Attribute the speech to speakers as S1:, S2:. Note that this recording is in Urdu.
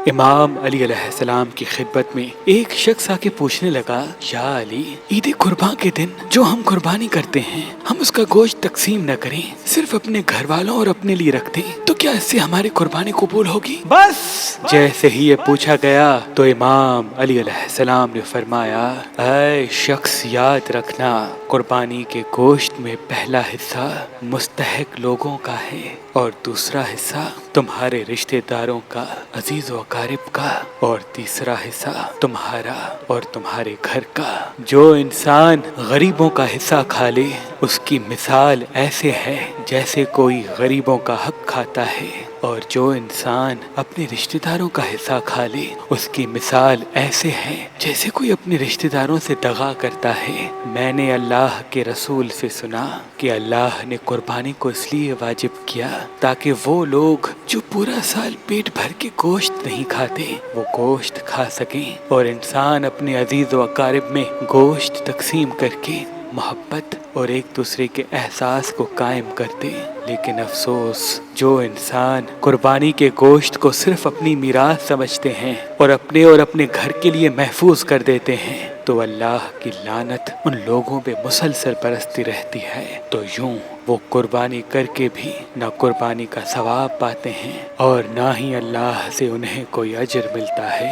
S1: امام علی علیہ السلام کی خدمت میں ایک شخص آ کے پوچھنے لگا، یا علی، عید قرباں کے دن جو ہم قربانی کرتے ہیں، ہم اس کا گوشت تقسیم نہ کریں، صرف اپنے گھر والوں اور اپنے لیے رکھ دیں، تو کیا اس سے ہماری قربانی قبول ہوگی؟ بس جیسے ہی یہ پوچھا گیا تو امام علی علیہ السلام نے فرمایا، اے شخص، یاد رکھنا، قربانی کے گوشت میں پہلا حصہ مستحق لوگوں کا ہے اور دوسرا حصہ تمہارے رشتہ داروں کا، عزیز و اقارب کا، اور تیسرا حصہ تمہارا اور تمہارے گھر کا۔ جو انسان غریبوں کا حصہ کھا لے، اس کی مثال ایسے ہے جیسے کوئی غریبوں کا حق کھاتا ہے، اور جو انسان اپنے رشتہ داروں کا حصہ کھا لے، اس کی مثال ایسے ہے جیسے کوئی اپنے رشتہ داروں سے دغا کرتا ہے۔ میں نے اللہ کے رسول سے سنا کہ اللہ نے قربانی کو اس لیے واجب کیا تاکہ وہ لوگ جو پورا سال پیٹ بھر کے گوشت نہیں کھاتے، وہ گوشت کھا سکیں، اور انسان اپنے عزیز و اقارب میں گوشت تقسیم کر کے محبت اور ایک دوسرے کے احساس کو قائم کرتے۔ لیکن افسوس، جو انسان قربانی کے گوشت کو صرف اپنی میراث سمجھتے ہیں اور اپنے گھر کے لیے محفوظ کر دیتے ہیں، تو اللہ کی لعنت ان لوگوں پہ مسلسل برستی رہتی ہے۔ تو یوں وہ قربانی کر کے بھی نہ قربانی کا ثواب پاتے ہیں، اور نہ ہی اللہ سے انہیں کوئی اجر ملتا ہے،